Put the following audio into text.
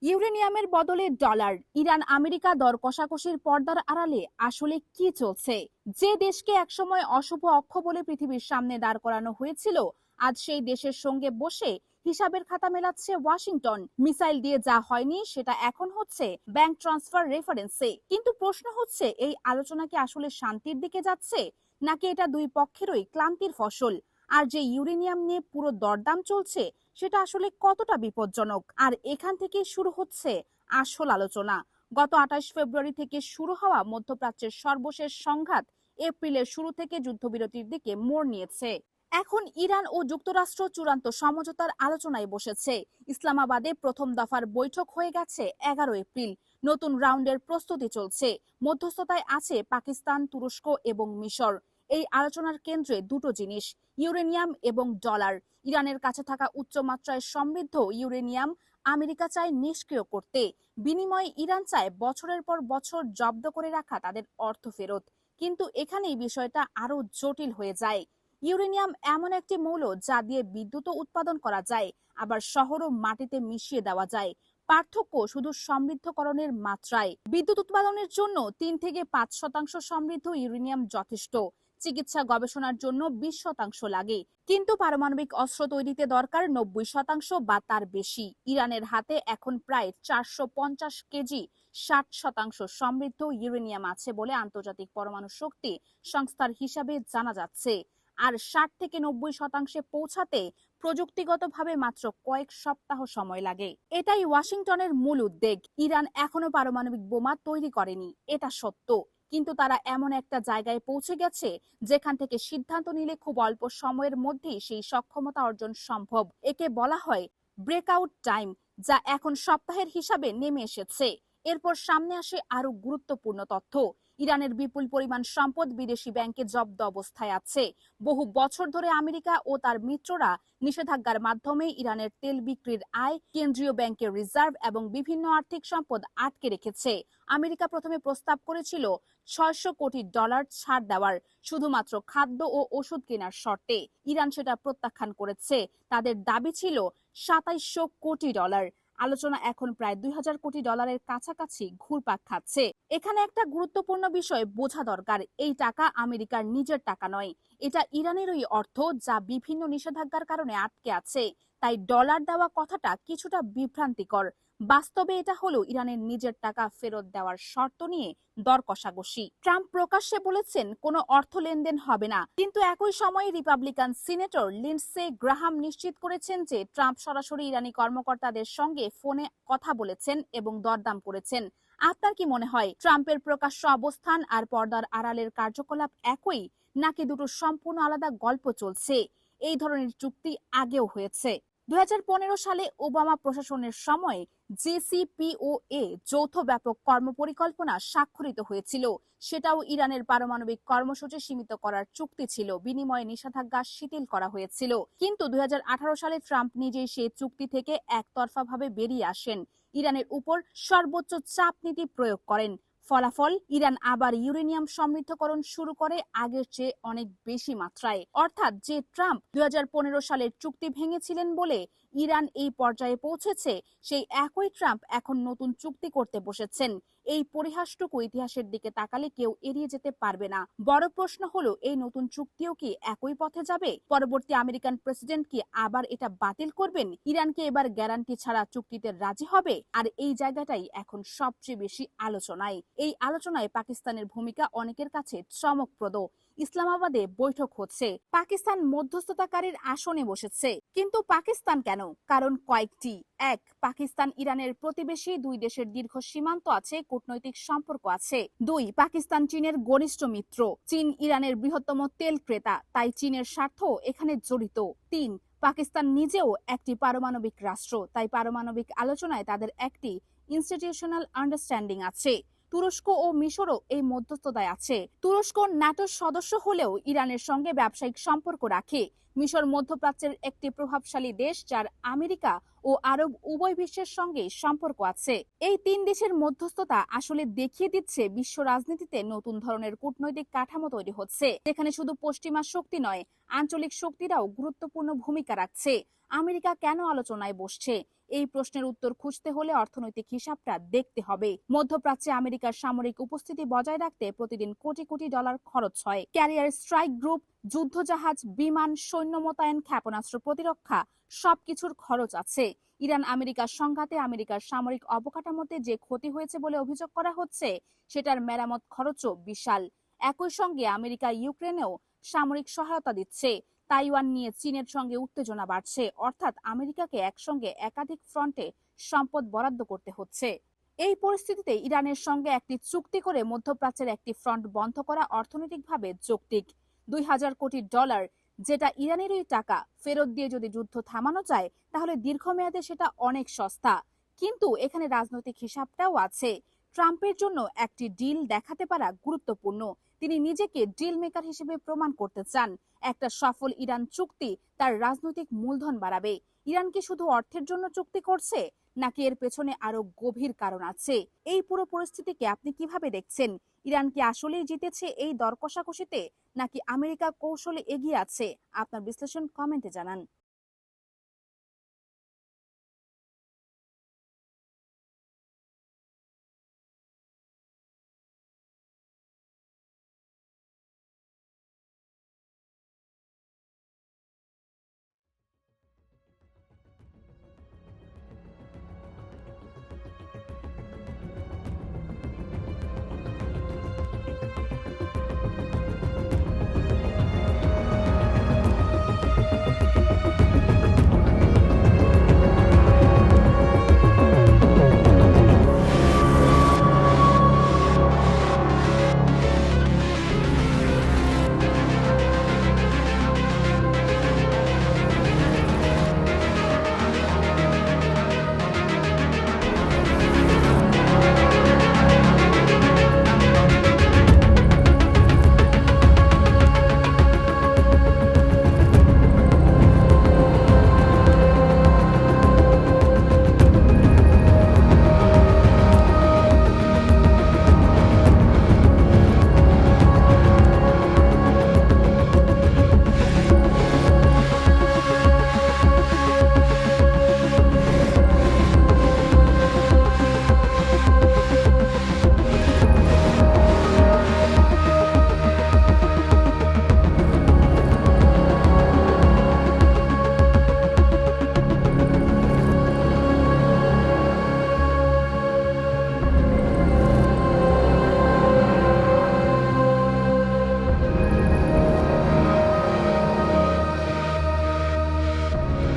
ইউরেনিয়ামের বদলে dollar, Iran America দর কষাকষির পর্দার আড়ালে আসলে কি চলছে? যে দেশকে একসময় অশুভ অক্ষ বলে পৃথিবীর সামনে দাঁড় করানো হয়েছিল, আজ সেই দেশের সঙ্গে বসে হিসাবের খাতা মেলাচ্ছে ওয়াশিংটন। মিসাইল দিয়ে যা হয়নি সেটা এখন হচ্ছে ব্যাংক ট্রান্সফার রেফারেন্সে। কিন্তু প্রশ্ন হচ্ছে, এই আলোচনা কি আসলে শান্তির দিকে যাচ্ছে, নাকি এটা দুই পক্ষেরই ক্লান্তির ফসল? আর যে ইউরেনিয়াম নিয়ে পুরো দরদাম চলছে, সেটা আসলে কতটা বিপজ্জনক? আর এখান থেকে শুরু হচ্ছে আসল আলোচনা। গত 28 ফেব্রুয়ারি থেকে শুরু হওয়া মধ্যপ্রাচ্যের সর্বশেষ সংঘাত এপ্রিলের শুরু থেকে যুদ্ধবিরতির দিকে মোড় নিয়েছে। এখন ইরান ও যুক্তরাষ্ট্র চূড়ান্ত সমঝোতার আলোচনায় বসেছে। ইসলামাবাদে প্রথম দফার বৈঠক হয়ে গেছে 11 এপ্রিল। নতুন রাউন্ডের প্রস্তুতি চলছে। মধ্যস্থতায় আছে পাকিস্তান, তুরস্ক এবং মিশর। এই আলোচনার কেন্দ্রে দুটো জিনিস, ইউরেনিয়াম এবং ডলার। ইরানের কাছে থাকা উচ্চমাত্রায় সমৃদ্ধ ইউরেনিয়াম আমেরিকা চায় নিষ্ক্রিয় করতে। বিনিময়ে ইরান চায় বছরের পর বছর জব্দ করে রাখা তাদের অর্থ ফেরত। কিন্তু এখানেই বিষয়টা আরো জটিল হয়ে যায়। ইউরেনিয়াম এমন একটি মৌল যা দিয়ে বিদ্যুৎ উৎপাদন করা যায়, আবার শহর ও মাটিতে মিশিয়ে দেওয়া যায়। পার্থক্য শুধু সমৃদ্ধকরণের মাত্রায়। বিদ্যুৎ উৎপাদনের জন্য 3 থেকে 5% সমৃদ্ধ ইউরেনিয়াম যথেষ্ট। চিকিৎসা গবেষণার জন্য 20% লাগে। কিন্তু পারমাণবিক অস্ত্র তৈরিতে দরকার 90% বা তার বেশি। ইরানের হাতে এখন প্রায় 450 কেজি 60% সমৃদ্ধ ইউরেনিয়াম আছে বলে আন্তর্জাতিক পরমাণু শক্তি সংস্থার হিসাবে জানা যাচ্ছে। আর 60 থেকে 90% পৌঁছাতে প্রযুক্তিগতভাবে মাত্র কয়েক সপ্তাহ সময় লাগে। এটাই ওয়াশিংটনের মূল উদ্বেগ। ইরান এখনো পারমাণবিক বোমা তৈরি করেনি, এটা সত্য। কিন্তু তারা এমন একটা জায়গায় পৌঁছে গেছে যেখান থেকে সিদ্ধান্ত নিলে খুব অল্প সময়ের মধ্যেই সেই সক্ষমতা অর্জন সম্ভব। একে বলা হয় ব্রেকআউট টাইম, যা এখন সপ্তাহের হিসাবে নেমে এসেছে। এরপর সামনে আসে আরো গুরুত্বপূর্ণ তথ্য। ইরানের বিপুল পরিমাণ সম্পদ বিদেশি ব্যাংকে জব্দ অবস্থায় আছে। বহু বছর ধরে আমেরিকা ও তার মিত্ররা নিষেধাজ্ঞার মাধ্যমে ইরানের তেল বিক্রির আয়, কেন্দ্রীয় ব্যাংকের রিজার্ভ এবং বিভিন্ন আর্থিক সম্পদ আটকে রেখেছে। আমেরিকা প্রথমে প্রস্তাব করেছিল $600 কোটি ছাড় দেওয়ার, শুধুমাত্র খাদ্য ও ওষুধ কেনার শর্তে। ইরান সেটা প্রত্যাখ্যান করেছে। তাদের দাবি ছিল $2700 কোটি। আলোচনা এখন প্রায় $2000 কোটি কাছাকাছি ঘুরপাক খাচ্ছে। এখানে একটা গুরুত্বপূর্ণ বিষয় বোঝা দরকার, এই টাকা আমেরিকার নিজের টাকা নয়। এটা ইরানেরই অর্থ, যা বিভিন্ন নিষেধাজ্ঞার কারণে আটকে আছে। তাই ডলার দেওয়া কথাটা কিছুটা বিভ্রান্তিকর। বাস্তবে এটা হলো ইরানের নিজের টাকা ফেরত দেওয়ার শর্ত নিয়ে দর কষাকষি। ট্রাম্প প্রকাশ্যে বলেছেন কোনো অর্থ লেনদেন হবে না, কিন্তু একই সময়ে রিপাবলিকান সিনেটর লিন্ডসে গ্রাহাম নিশ্চিত করেছেন যে ট্রাম্প সরাসরি ইরানি কর্মকর্তাদের সঙ্গে ফোনে কথা বলেছেন এবং দরদাম করেছেন। আপনার কি মনে হয়, ট্রাম্পের প্রকাশ্য অবস্থান আর পর্দার আড়ালের কার্যকলাপ একই, নাকি দুটো সম্পূর্ণ আলাদা গল্প চলছে? এই ধরনের চুক্তি আগেও হয়েছে। 2015 সালে ওবামা প্রশাসনের সময় জেসিপিওএ যৌথ ব্যাপক কর্মপরিকল্পনা স্বাক্ষরিত হয়েছিল। সেটাও ইরানের পারমাণবিক কর্মসূচি সীমিত করার চুক্তি ছিল, বিনিময়ে নিষেধাজ্ঞা শিথিল করা হয়েছিল। কিন্তু 2018 সালে ট্রাম্প নিজেই সেই চুক্তি থেকে একতরফাভাবে বেরিয়ে আসেন, ইরানের উপর সর্বোচ্চ চাপ নীতি প্রয়োগ করেন। ফলাফল, ইরান আবার ইউরেনিয়াম সমৃদ্ধকরণ শুরু করে আগের চেয়ে অনেক বেশি মাত্রায়। অর্থাৎ যে ট্রাম্প 2015 সালের চুক্তি ভেঙেছিলেন বলে ইরান এই পর্যায়ে পৌঁছেছে, সেই একই ট্রাম্প এখন নতুন চুক্তি করতে বসেছেন। এই পরিহাসটুকু ইতিহাসের দিকে তাকালে কেউ এড়িয়ে যেতে পারবে না। বড় প্রশ্ন হলো, এই নতুন চুক্তিও কি একই পথে যাবে? পরবর্তী আমেরিকান প্রেসিডেন্ট কি আবার এটা বাতিল করবেন? ইরানকে এবার গ্যারান্টি ছাড়া চুক্তিতে রাজি হবে? আর এই জায়গাটাই এখন সবচেয়ে বেশি আলোচনায়। এই আলোচনায় পাকিস্তানের ভূমিকা অনেকের কাছে চমকপ্রদ। ইসলামাবাদে বৈঠক হচ্ছে, পাকিস্তান মধ্যস্থতাকারীর আসনে বসেছে। কিন্তু পাকিস্তান কেন? কারণ কয়েকটি। এক, পাকিস্তান ইরানের প্রতিবেশী, দুই দেশের দীর্ঘ সীমান্ত আছে, কূটনৈতিক সম্পর্ক আছে। দুই, পাকিস্তান চীনের ঘনিষ্ঠ মিত্র। চীন ইরানের বৃহত্তম তেল ক্রেতা, তাই চীনের স্বার্থ এখানে জড়িত। তিন, পাকিস্তান নিজেও একটি পারমাণবিক রাষ্ট্র, তাই পারমাণবিক আলোচনায় তাদের একটি ইনস্টিটিউশনাল আন্ডারস্ট্যান্ডিং আছে। তুরস্ক ও মিশরও এই মধ্যস্থতায় আছে। তুরস্ক ন্যাটোর সদস্য হলেও ইরানের সঙ্গে ব্যবসায়িক সম্পর্ক রাখে। মিশর মধ্যপ্রাচ্যের একটি প্রভাবশালী দেশ, যার আমেরিকা ও আরব উভয় বিশ্বের সঙ্গে সম্পর্ক আছে। এই তিন দেশের মধ্যস্থতা আসলে দেখিয়ে দিচ্ছে বিশ্ব রাজনীতিতে নতুন ধরনের কূটনৈতিক কাঠামো তৈরি হচ্ছে, যেখানে শুধু পশ্চিমা শক্তি নয়, আঞ্চলিক শক্তিরাও গুরুত্বপূর্ণ ভূমিকা রাখছে। আমেরিকা কেন আলোচনায় বসছে? এই প্রশ্নের উত্তর খুঁজতে হলে অর্থনৈতিক হিসাবটা দেখতে হবে। মধ্যপ্রাচ্যে আমেরিকার সামরিক উপস্থিতি বজায় রাখতে প্রতিদিন কোটি কোটি ডলার খরচ হয়। ক্যারিয়ার স্ট্রাইক গ্রুপ, যুদ্ধজাহাজ, বিমান, সৈন্য মোতায়েন, ক্ষেপণাস্ত্র প্রতিরক্ষা সবকিছুর খরচ আছে। ইরান আমেরিকার সংঘাতে আমেরিকার সামরিক অবকাঠামোতে যে ক্ষতি হয়েছে বলে অভিযোগ করা হচ্ছে, সেটার মেরামত খরচও বিশাল। একই সঙ্গে আমেরিকা ইউক্রেনেও সামরিক সহায়তা দিচ্ছে। তাইওয়ান নিয়ে চীনের সঙ্গে উত্তেজনা বাড়ছে, অর্থাৎ আমেরিকাকে একসঙ্গে একাধিক ফ্রন্টে সম্পদ বরাদ্দ করতে হচ্ছে। এই পরিস্থিতিতে ইরানের সঙ্গে একটি চুক্তি করে মধ্যপ্রাচ্যের একটি ফ্রন্ট বন্ধ করা অর্থনৈতিকভাবে যৌক্তিক। 2000 কোটি ডলার, যেটা ইরানেরই টাকা, ফেরত দিয়ে যদি যুদ্ধ থামানো যায়, তাহলে দীর্ঘমেয়াদে সেটা অনেক সস্তা। কিন্তু এখানে রাজনৈতিক হিসাবটাও আছে। ট্রাম্পের জন্য একটি ডিল দেখাতে পারা গুরুত্বপূর্ণ। তিনি নিজেকে ডিল মেকার হিসেবে প্রমাণ করতে চান। একটা সফল ইরান চুক্তি তার রাজনৈতিক মূলধন বাড়াবে। ইরান কি শুধু অর্থের জন্য চুক্তি করছে, নাকি এর পেছনে আরো গভীর কারণ আছে? এই পুরো পরিস্থিতিকে আপনি কিভাবে দেখছেন? ইরান কি আসলেই জিতেছে এই দর কষাকষিতে, নাকি আমেরিকা কৌশলে এগিয়ে আছে? আপনার বিশ্লেষণ কমেন্টে জানান।